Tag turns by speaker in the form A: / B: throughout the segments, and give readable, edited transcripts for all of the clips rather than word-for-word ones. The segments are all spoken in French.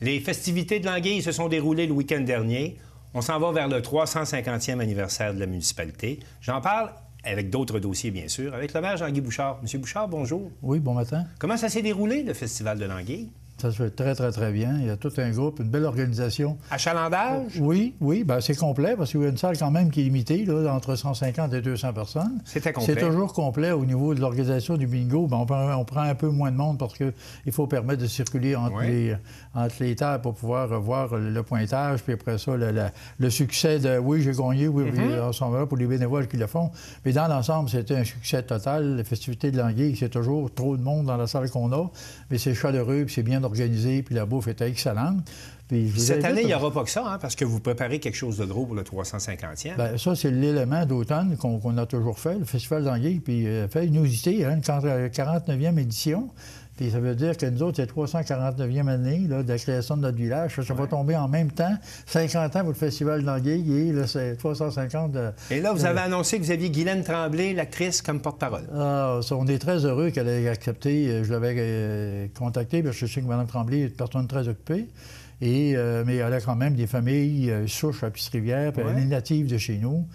A: Les festivités de l'Anguille se sont déroulées le week-end dernier. On s'en va vers le 350e anniversaire de la municipalité. J'en parle avec d'autres dossiers, bien sûr, avec le maire Jean-Guy Bouchard. Monsieur Bouchard, bonjour.
B: Oui, bon matin.
A: Comment ça s'est déroulé, le Festival de l'Anguille?
B: Ça se fait très, très, très bien. Il y a tout un groupe, une belle organisation.
A: Achalandage?
B: Oui, bien, c'est complet parce qu'il y a une salle quand même qui est limitée, là, entre 150 et 200 personnes.
A: C'était complet.
B: C'est toujours complet au niveau de l'organisation du bingo. Bien, on prend un peu moins de monde parce qu'il faut permettre de circuler entre les tables pour pouvoir voir le pointage. Puis après ça, le succès de « oui, j'ai gagné », oui, on s'en va là pour les bénévoles qui le font. Mais dans l'ensemble, c'était un succès total. Les festivités de l'Anguille, c'est toujours trop de monde dans la salle qu'on a, mais c'est chaleureux, puis c'est bien organisé, puis la bouffe était excellente. Puis
A: cette année, il n'y aura pas que ça, hein, parce que vous préparez quelque chose de gros pour le 350e.
B: Bien, ça, c'est l'élément d'automne qu'on a toujours fait, le Festival d'Anguille, puis fait une usité, hein, une 49e édition. Puis ça veut dire que nous autres, c'est 349e année là, de la création de notre village. Ça va tomber en même temps, 50 ans pour le Festival d'Anguille, et là, c'est 350.
A: Et là, vous avez annoncé que vous aviez Guylaine Tremblay, l'actrice, comme porte-parole.
B: Ah, on est très heureux qu'elle ait accepté. Je l'avais contactée, parce que je sais que Mme Tremblay est une personne très occupée. Mais elle a quand même des familles souches à Pitts-Rivière, puis elle est native de chez nous.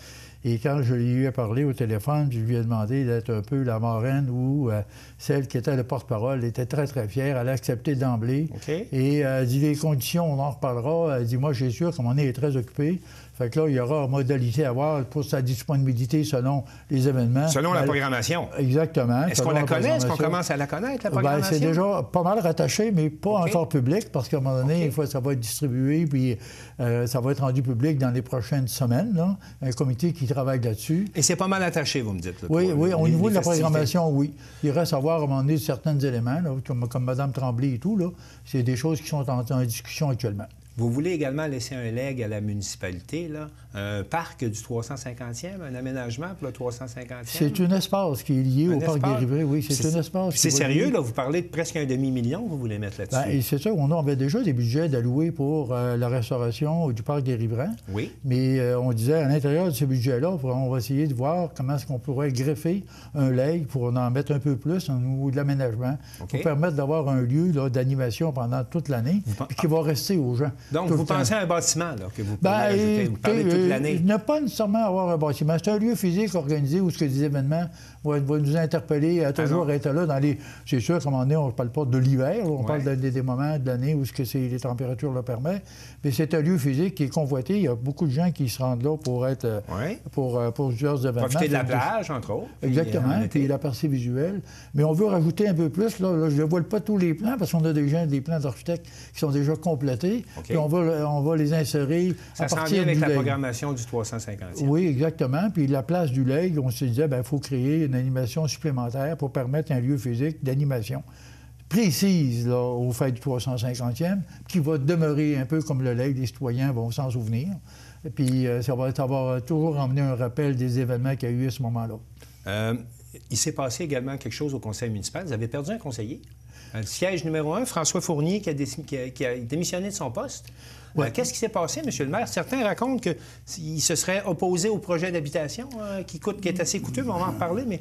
B: Et quand je lui ai parlé au téléphone, je lui ai demandé d'être un peu la marraine ou celle qui était le porte-parole. Elle était très, très fière. Elle a accepté d'emblée. Et elle dit, les conditions, on en reparlera. Elle dit, moi, j'ai sûr que mon nez est très occupé. Fait que là, il y aura une modalité à voir pour sa disponibilité selon les événements.
A: Selon la programmation.
B: Exactement.
A: Est-ce qu'on la connaît? Est-ce qu'on commence à la connaître, la programmation?
B: Bien, c'est déjà pas mal rattaché, mais pas encore public, parce qu'à un moment donné, une fois, ça va être distribué, puis ça va être rendu public dans les prochaines semaines, là. Un comité qui travaille là-dessus.
A: Et c'est pas mal attaché, vous me dites. Là,
B: oui, au niveau de la programmation, oui. Il reste à voir à un moment donné certains éléments, là, comme Mme Tremblay et tout, là. C'est des choses qui sont en discussion actuellement.
A: Vous voulez également laisser un legs à la municipalité, là, un parc du 350e, un aménagement pour le 350e?
B: C'est un espace qui est lié au parc des Rivets, oui. C'est un espace.
A: C'est sérieux, là? Vous parlez de presque $1 demi-million, vous voulez mettre là-dessus?
B: Bien, c'est ça. On avait déjà des budgets d'allouer pour la restauration du parc des Riverains.
A: Oui.
B: Mais on disait, à l'intérieur de ce budget-là, on va essayer de voir comment est-ce qu'on pourrait greffer un legs pour en mettre un peu plus au niveau de l'aménagement, pour permettre d'avoir un lieu d'animation pendant toute l'année, puis qui va rester aux gens.
A: Donc, vous pensez à un bâtiment là, que vous pourriez ajouter? Vous parlez toute l'année?
B: Ne pas nécessairement avoir un bâtiment. C'est un lieu physique organisé où des événements vont nous interpeller à toujours être là dans les... C'est sûr qu'à un moment donné, on ne parle pas de l'hiver, on parle des moments de l'année où les températures le permettent, mais c'est un lieu physique qui est convoité. Il y a beaucoup de gens qui se rendent là pour être... pour plusieurs événements.
A: Profiter de la plage, entre autres.
B: Exactement, puis la partie visuelle. Mais on veut rajouter un peu plus. Là, je ne dévoile pas tous les plans, parce qu'on a déjà des plans d'architectes qui sont déjà complétés. Puis on va les insérer à partir
A: avec
B: du
A: la
B: legs.
A: programmation du 350e.
B: Oui, exactement. Puis la place du legs, on se disait, il faut créer une animation supplémentaire pour permettre un lieu physique d'animation précise là, au fait du 350e, qui va demeurer un peu comme le legs, les citoyens vont s'en souvenir. Et puis ça va toujours emmener un rappel des événements qu'il y a eu à ce moment-là.
A: Il s'est passé également quelque chose au conseil municipal. Vous avez perdu un conseiller. Le siège numéro 1, François Fournier, qui a démissionné de son poste. Qu'est-ce qui s'est passé, M. le maire? Certains racontent qu'il se serait opposé au projet d'habitation qui est assez coûteux, mais on va en reparler. Mais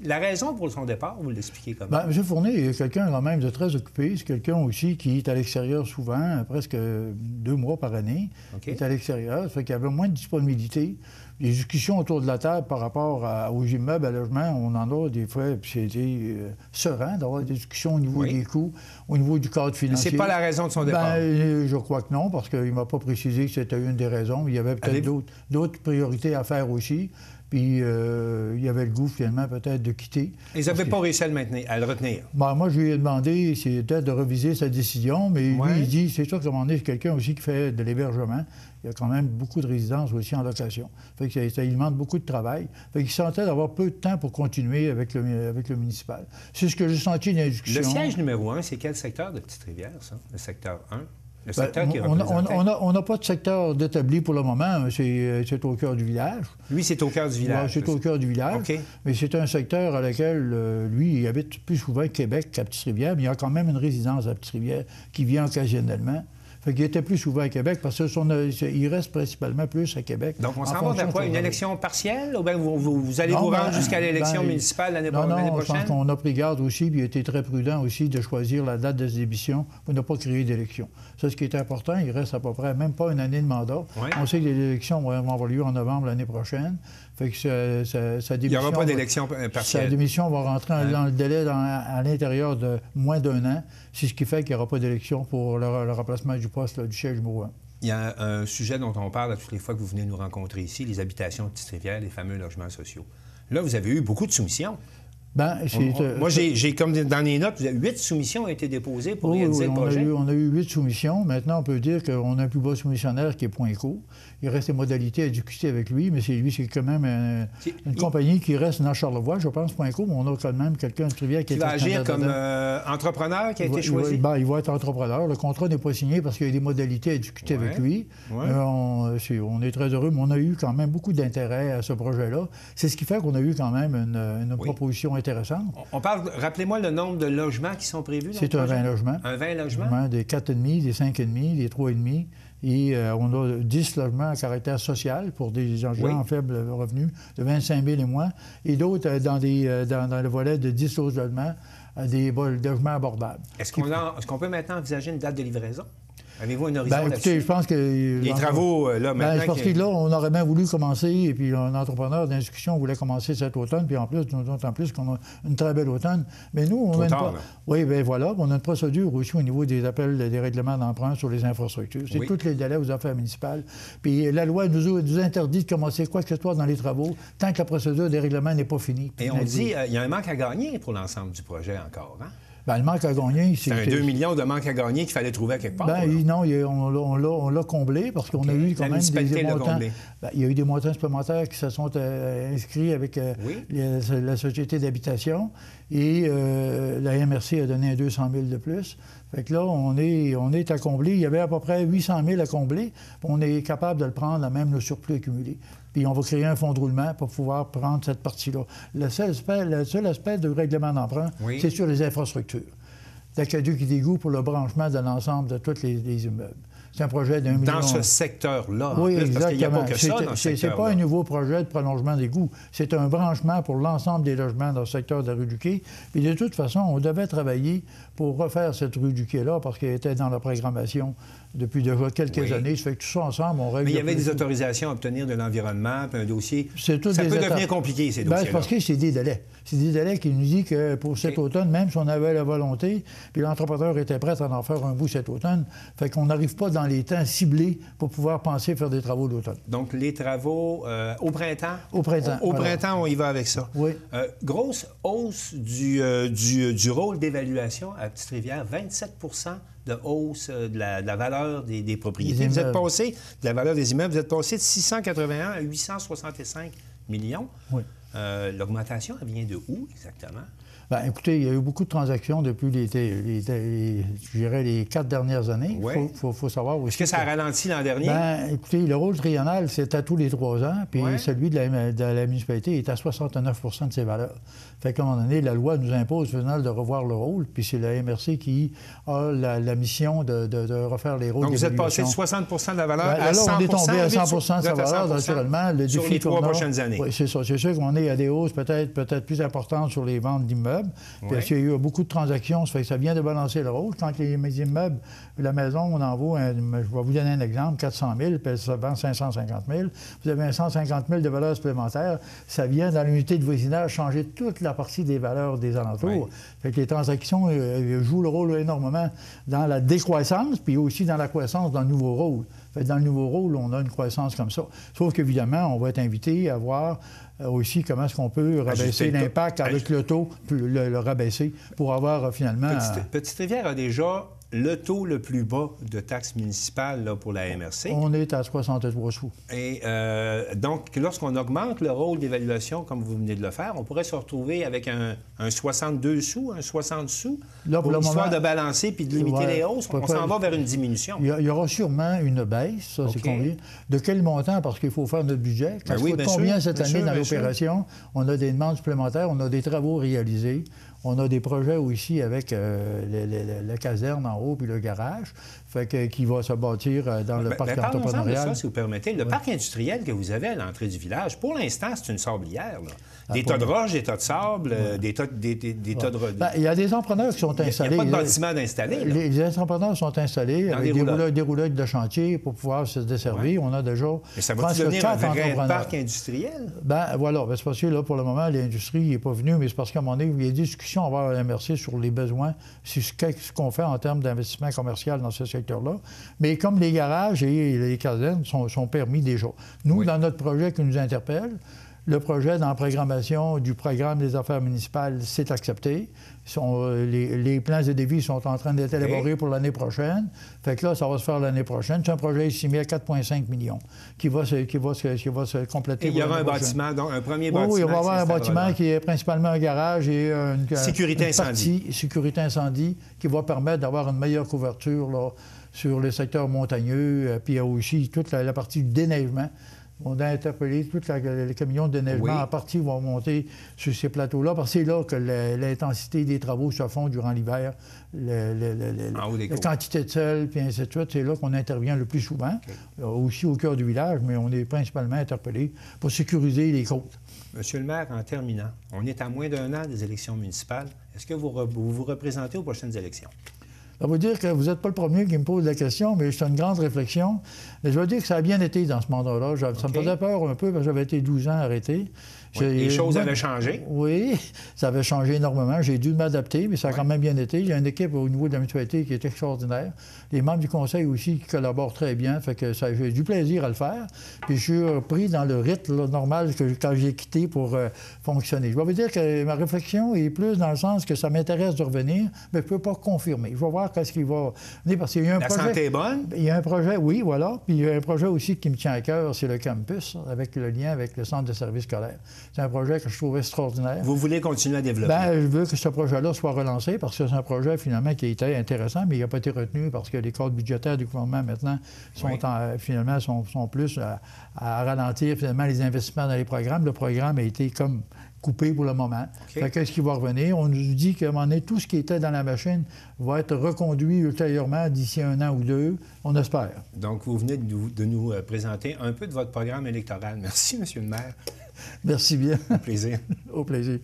A: la raison pour son départ, vous l'expliquez comment?
B: Bien, M. Fournier est quelqu'un quand même de très occupé. C'est quelqu'un aussi qui est à l'extérieur souvent, presque 2 mois par année. Il est à l'extérieur, ça fait qu'il y avait moins de disponibilité. Les discussions autour de la table par rapport aux immeubles à logement, on en a des fois, puis c'était serein d'avoir des discussions au niveau des coûts, au niveau du cadre financier.
A: C'est pas la raison de son départ?
B: Bien, je crois que non, parce qu'il ne m'a pas précisé que c'était une des raisons. Il y avait peut-être d'autres priorités à faire aussi. Puis il y avait le goût, finalement, peut-être de quitter.
A: Ils n'avaient pas réussi à le retenir?
B: Bien, moi, je lui ai demandé, c'était de reviser sa décision, mais lui, il dit, c'est sûr qu'à un moment donné, c'est quelqu'un aussi qui fait de l'hébergement. Il y a quand même beaucoup de résidences aussi en location. Fait que ça lui demande beaucoup de travail. Fait qu'il sentait d'avoir peu de temps pour continuer avec le municipal. C'est ce que j'ai senti dans la discussion.
A: Le siège numéro 1, c'est quel secteur de Petite-Rivière, ça? Le secteur 1? Le
B: secteur qui est représenté? On n'a pas de secteur d'établi pour le moment. C'est au cœur du village.
A: Lui, c'est au cœur du village?
B: C'est au cœur du village. Mais c'est un secteur à lequel, lui, il habite plus souvent Québec qu'à Petite-Rivière, mais il y a quand même une résidence à Petite-Rivière qui vient occasionnellement. Fait qu'il était plus souvent à Québec parce qu'il reste principalement plus à Québec.
A: Donc, on s'en va vers quoi? Une élection partielle? Ou bien vous allez vous rendre jusqu'à l'élection municipale l'année prochaine?
B: Non, je pense qu'on a pris garde aussi, puis il a été très prudent aussi de choisir la date de démission pour ne pas créer d'élection. Ça, ce qui est important, il reste à peu près même pas une année de mandat. Ouais. On sait que les élections vont avoir lieu en novembre l'année prochaine. Fait que sa démission,
A: il n'y aura pas d'élection partielle.
B: Sa démission va rentrer dans le délai à l'intérieur de moins d'1 an. C'est ce qui fait qu'il n'y aura pas d'élection pour le remplacement du poste là, du siège numéro 1.
A: Il y a un sujet dont on parle à toutes les fois que vous venez nous rencontrer ici, les habitations de Petite-Rivière, les fameux logements sociaux. Là, vous avez eu beaucoup de soumissions. Moi, j'ai comme dans les notes, 8 soumissions ont été déposées pour réaliser le projet.
B: On a eu 8 soumissions. Maintenant, on peut dire qu'on a un plus bas soumissionnaire qui est Poinco. Il reste des modalités à discuter avec lui, mais c'est quand même une compagnie qui reste dans Charlevoix, je pense, Poinco, mais on a quand même quelqu'un de Rivière qui
A: va agir comme entrepreneur qui a été choisi?
B: Il va être entrepreneur. Le contrat n'est pas signé parce qu'il y a des modalités à discuter avec lui. On est très heureux, mais on a eu quand même beaucoup d'intérêt à ce projet-là. C'est ce qui fait qu'on a eu quand même une proposition intéressante.
A: On parle, rappelez-moi le nombre de logements qui sont prévus.
B: C'est un 20 logements.
A: Un 20 logements?
B: Des 4,5, des 5,5, des 3,5. Et on a 10 logements à caractère social pour des gens en faible revenu, de 25 000 et moins, et d'autres dans le volet de 10 autres logements, des logements abordables.
A: Est-ce qu'on peut maintenant envisager une date de livraison? Avez-vous un horizon là-dessus?
B: Écoutez, je pense que...
A: Les travaux, là, maintenant...
B: parce que là, on aurait bien voulu commencer, et puis un entrepreneur d'instruction voulait commencer cet automne, puis en plus qu'on a une très belle automne. Mais nous, on a Oui, bien voilà, on a une procédure aussi au niveau des appels, des règlements d'emprunt sur les infrastructures. C'est tous les délais aux affaires municipales. Puis la loi nous interdit de commencer quoi que ce soit dans les travaux tant que la procédure des règlements n'est pas finie.
A: Et on dit, il y a un manque à gagner pour l'ensemble du projet encore, hein?
B: Le manque à gagner,
A: c'est un 2 millions de manque à gagner qu'il fallait trouver à quelque part.
B: Non, on l'a comblé parce qu'on a eu quand même des montants. Il y a eu des montants supplémentaires qui se sont inscrits avec la Société d'habitation et la MRC a donné 200 000 de plus. Fait que là, on est à combler. Il y avait à peu près 800 000 à combler. On est capable de le prendre à même le surplus accumulé. Puis on va créer un fonds de roulement pour pouvoir prendre cette partie-là. Le seul aspect de règlement d'emprunt, c'est sur les infrastructures. D'aqueduc et d'égout pour le branchement de l'ensemble de tous les immeubles. C'est un projet d'1 million.
A: Dans ce secteur-là,
B: oui, exactement.
A: Parce qu'il n'y a pas que ça dans ce secteur-là.
B: C'est pas un nouveau projet de prolongement d'égout. C'est un branchement pour l'ensemble des logements dans le secteur de la rue du Quai. Puis de toute façon, on devait travailler pour refaire cette rue du Quai-là parce qu'elle était dans la programmation depuis déjà quelques années. Ça fait que tout ça ensemble, on règle...
A: Mais il y avait des autorisations à obtenir de l'environnement, puis un dossier... Ça peut devenir compliqué, ces dossiers-là.
B: Parce que c'est des délais. C'est des délais qui nous disent que pour cet automne, même si on avait la volonté, puis l'entrepreneur était prêt à en faire un bout cet automne, fait qu'on n'arrive pas dans les temps ciblés pour pouvoir penser faire des travaux d'automne.
A: Donc, les travaux au printemps?
B: Au printemps.
A: Au printemps, on y va avec ça.
B: Oui.
A: Grosse hausse du rôle d'évaluation à Petite-Rivière, 27 de hausse de la valeur des propriétés. Vous êtes passé, de la valeur des immeubles, vous êtes passé de 681 à 865 millions. Oui. L'augmentation, elle vient de où exactement?
B: Bien, écoutez, il y a eu beaucoup de transactions depuis les 4 dernières années. Il faut savoir aussi.
A: Est-ce que ça a ralenti l'an dernier?
B: Bien, écoutez, le rôle triennal, c'est à tous les 3 ans, puis celui de la municipalité est à 69 de ses valeurs. Fait qu'à un moment donné, la loi nous impose de revoir le rôle, puis c'est la MRC qui a la mission de refaire les rôles.
A: Donc, vous êtes passé de 60 de la valeur à 100
B: on est tombé à 100 de sa valeur, naturellement. Le
A: sur les 3 prochaines années.
B: Oui, c'est ça. C'est sûr qu'on est à des hausses peut-être plus importantes sur les ventes d'immeubles. Parce qu'il y a eu beaucoup de transactions, ça fait que ça vient de balancer le rôle. Quand les immeubles, la maison, on en vaut, je vais vous donner un exemple, 400 000, puis ça vend 550 000. Vous avez un 150 000 de valeur supplémentaire. Ça vient, dans l'unité de voisinage, changer toute la partie des valeurs des alentours. Fait que les transactions jouent le rôle énormément dans la décroissance, puis aussi dans la croissance dans le nouveau rôle. Fait que dans le nouveau rôle, on a une croissance comme ça. Sauf qu'évidemment, on va être invité à voir aussi comment est-ce qu'on peut rabaisser l'impact avec le taux, le rabaisser, pour avoir finalement...
A: Petite-Rivière a déjà le taux le plus bas de taxes municipales là, pour la MRC.
B: On est à 63 sous.
A: Et donc, lorsqu'on augmente le rôle d'évaluation, comme vous venez de le faire, on pourrait se retrouver avec un 62 sous, un 60 sous, là, pour l'histoire de balancer puis de limiter les hausses. On s'en va vers une diminution.
B: Il y aura sûrement une baisse, ça, c'est combien? De quel montant? Parce qu'il faut faire notre budget. Parce que combien cette année dans l'opération? On a des demandes supplémentaires, on a des travaux réalisés. On a des projets aussi avec la caserne en haut puis le garage, qui va se bâtir dans le parc entrepreneurial.
A: De ça, si vous permettez. Le parc industriel que vous avez à l'entrée du village, pour l'instant, c'est une sablière. Là. Des tas de roches, des tas de sable, des tas de...
B: Il y a des entrepreneurs qui sont installés.
A: Il n'y a pas de bâtiment d'installer.
B: Les entrepreneurs sont installés avec des roulettes de chantier pour pouvoir se desservir. On a déjà...
A: Mais ça va devenir un vrai parc industriel?
B: Voilà. C'est parce que là, pour le moment, l'industrie n'est pas venue, mais c'est parce qu'à un moment donné, il y a des discussions à avoir à la MRC sur les besoins, sur ce qu'on fait en termes d'investissement commercial dans ce secteur-là. Mais comme les garages et les casernes sont permis déjà. Nous, dans notre projet qui nous interpelle, le projet dans la programmation du programme des affaires municipales, c'est accepté. Les plans et devis sont en train d'être élaborés pour l'année prochaine. Fait que là, ça va se faire l'année prochaine. C'est un projet estimé à 4,5 millions qui va se compléter.
A: Et il y aura un bâtiment, donc un premier bâtiment.
B: Oui, il va y avoir un bâtiment qui est principalement un garage et une sécurité incendie qui va permettre d'avoir une meilleure couverture là, sur le secteur montagneux. Puis il y a aussi toute la partie du déneigement. On a interpellé tous les camions de déneigement en partie vont monter sur ces plateaux-là, parce que c'est là que l'intensité des travaux se font durant l'hiver. La quantité de sel, puis ainsi de suite, c'est là qu'on intervient le plus souvent, aussi au cœur du village, mais on est principalement interpellé pour sécuriser les côtes.
A: Monsieur le maire, en terminant, on est à moins d'un an des élections municipales. Est-ce que vous vous représentez aux prochaines élections?
B: Ça veut dire que vous n'êtes pas le premier qui me pose la question, mais c'est une grande réflexion. Mais je veux dire que ça a bien été dans ce mandat-là. Ça me faisait peur un peu parce que j'avais été 12 ans arrêté.
A: Les choses avaient changé?
B: Oui, ça avait changé énormément. J'ai dû m'adapter, mais ça a quand même bien été. J'ai une équipe au niveau de la mutualité qui est extraordinaire. Les membres du conseil aussi qui collaborent très bien. Fait que j'ai du plaisir à le faire. Puis je suis repris dans le rythme là, normal quand j'ai quitté pour fonctionner. Je vais vous dire que ma réflexion est plus dans le sens que ça m'intéresse de revenir, mais je ne peux pas confirmer. Je vais voir qu'est-ce qui va venir. Parce qu'il y a un projet...
A: La santé est bonne?
B: Il y a un projet, oui, voilà. Puis il y a un projet aussi qui me tient à cœur, c'est le campus, avec le lien avec le centre de services scolaires. C'est un projet que je trouve extraordinaire.
A: Vous voulez continuer à développer?
B: Je veux que ce projet-là soit relancé parce que c'est un projet, finalement, qui était intéressant, mais il n'a pas été retenu parce que les cadres budgétaires du gouvernement, maintenant, sont plus à ralentir, finalement, les investissements dans les programmes. Le programme a été comme coupé pour le moment. Qu'est-ce qui va revenir? On nous dit qu'à un moment donné, tout ce qui était dans la machine va être reconduit ultérieurement d'ici 1 an ou 2. On espère.
A: Donc, vous venez de nous présenter un peu de votre programme électoral. Merci, Monsieur le maire.
B: Merci bien.
A: Au plaisir.
B: Au plaisir.